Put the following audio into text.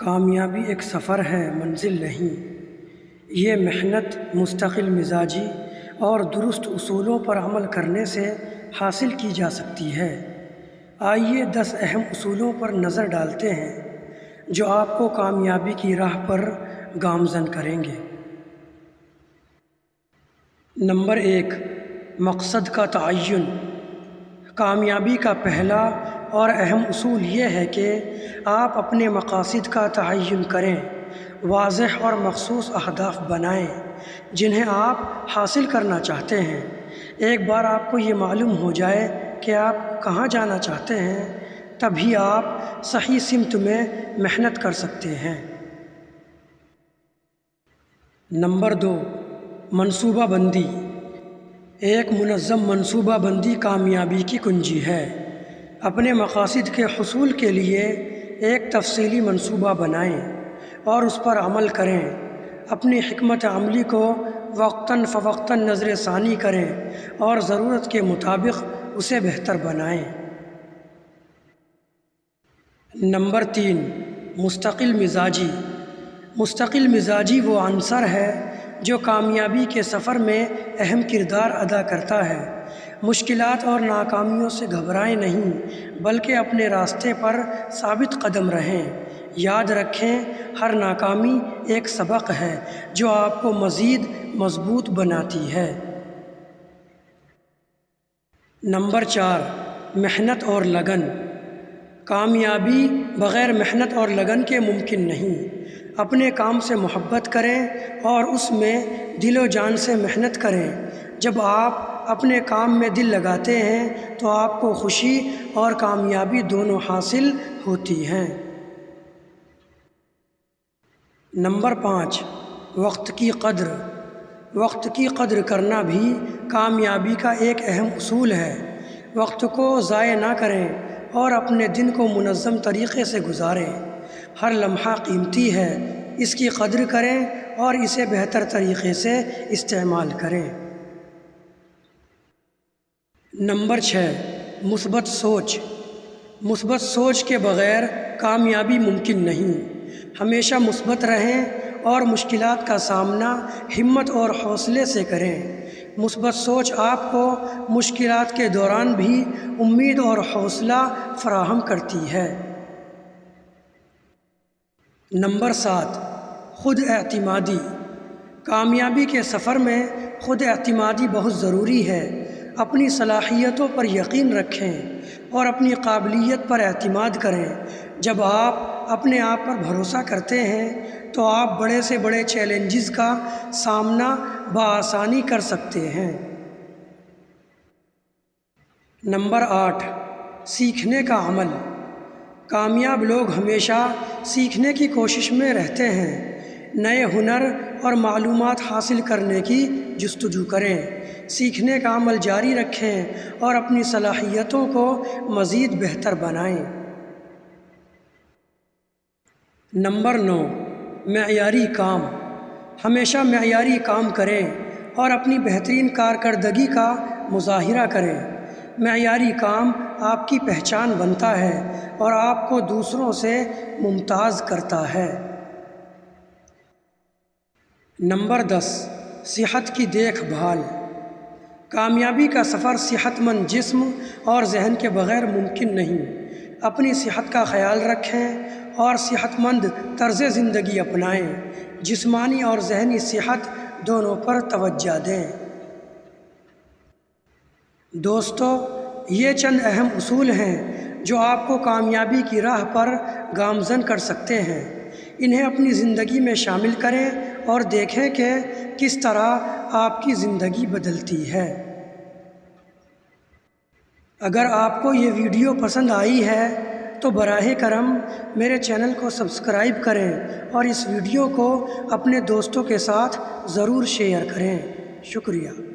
کامیابی ایک سفر ہے، منزل نہیں۔ یہ محنت، مستقل مزاجی اور درست اصولوں پر عمل کرنے سے حاصل کی جا سکتی ہے۔ آئیے 10 اہم اصولوں پر نظر ڈالتے ہیں جو آپ کو کامیابی کی راہ پر گامزن کریں گے۔ نمبر 1، مقصد کا تعین۔ کامیابی کا پہلا اور اہم اصول یہ ہے کہ آپ اپنے مقاصد کا تعین کریں، واضح اور مخصوص اہداف بنائیں جنہیں آپ حاصل کرنا چاہتے ہیں۔ ایک بار آپ کو یہ معلوم ہو جائے کہ آپ کہاں جانا چاہتے ہیں، تبھی آپ صحیح سمت میں محنت کر سکتے ہیں۔ نمبر 2، منصوبہ بندی۔ ایک منظم منصوبہ بندی کامیابی کی کنجی ہے۔ اپنے مقاصد کے حصول کے لیے ایک تفصیلی منصوبہ بنائیں اور اس پر عمل کریں۔ اپنی حکمت عملی کو وقتاً فوقتاً نظر ثانی کریں اور ضرورت کے مطابق اسے بہتر بنائیں۔ نمبر 3، مستقل مزاجی۔ مستقل مزاجی وہ عنصر ہے جو کامیابی کے سفر میں اہم کردار ادا کرتا ہے۔ مشکلات اور ناکامیوں سے گھبرائیں نہیں، بلکہ اپنے راستے پر ثابت قدم رہیں۔ یاد رکھیں، ہر ناکامی ایک سبق ہے جو آپ کو مزید مضبوط بناتی ہے۔ نمبر 4، محنت اور لگن۔ کامیابی بغیر محنت اور لگن کے ممکن نہیں۔ اپنے کام سے محبت کریں اور اس میں دل و جان سے محنت کریں۔ جب آپ اپنے کام میں دل لگاتے ہیں تو آپ کو خوشی اور کامیابی دونوں حاصل ہوتی ہیں۔ نمبر 5، وقت کی قدر۔ وقت کی قدر کرنا بھی کامیابی کا ایک اہم اصول ہے۔ وقت کو ضائع نہ کریں اور اپنے دن کو منظم طریقے سے گزاریں۔ ہر لمحہ قیمتی ہے، اس کی قدر کریں اور اسے بہتر طریقے سے استعمال کریں۔ نمبر 6، مثبت سوچ۔ مثبت سوچ کے بغیر کامیابی ممکن نہیں۔ ہمیشہ مثبت رہیں اور مشکلات کا سامنا ہمت اور حوصلے سے کریں۔ مثبت سوچ آپ کو مشکلات کے دوران بھی امید اور حوصلہ فراہم کرتی ہے۔ نمبر 7، خود اعتمادی۔ کامیابی کے سفر میں خود اعتمادی بہت ضروری ہے۔ اپنی صلاحیتوں پر یقین رکھیں اور اپنی قابلیت پر اعتماد کریں۔ جب آپ اپنے آپ پر بھروسہ کرتے ہیں تو آپ بڑے سے بڑے چیلنجز کا سامنا بآسانی کر سکتے ہیں۔ نمبر 8، سیکھنے کا عمل۔ کامیاب لوگ ہمیشہ سیکھنے کی کوشش میں رہتے ہیں۔ نئے ہنر اور معلومات حاصل کرنے کی جستجو کریں۔ سیکھنے کا عمل جاری رکھیں اور اپنی صلاحیتوں کو مزید بہتر بنائیں۔ نمبر 9، معیاری کام۔ ہمیشہ معیاری کام کریں اور اپنی بہترین کارکردگی کا مظاہرہ کریں۔ معیاری کام آپ کی پہچان بنتا ہے اور آپ کو دوسروں سے ممتاز کرتا ہے۔ نمبر 10، صحت کی دیکھ بھال۔ کامیابی کا سفر صحت مند جسم اور ذہن کے بغیر ممکن نہیں۔ اپنی صحت کا خیال رکھیں اور صحت مند طرز زندگی اپنائیں۔ جسمانی اور ذہنی صحت دونوں پر توجہ دیں۔ دوستو، یہ چند اہم اصول ہیں جو آپ کو کامیابی کی راہ پر گامزن کر سکتے ہیں۔ انہیں اپنی زندگی میں شامل کریں اور دیکھیں کہ کس طرح آپ کی زندگی بدلتی ہے۔ اگر آپ کو یہ ویڈیو پسند آئی ہے تو براہ کرم میرے چینل کو سبسکرائب کریں اور اس ویڈیو کو اپنے دوستوں کے ساتھ ضرور شیئر کریں۔ شکریہ۔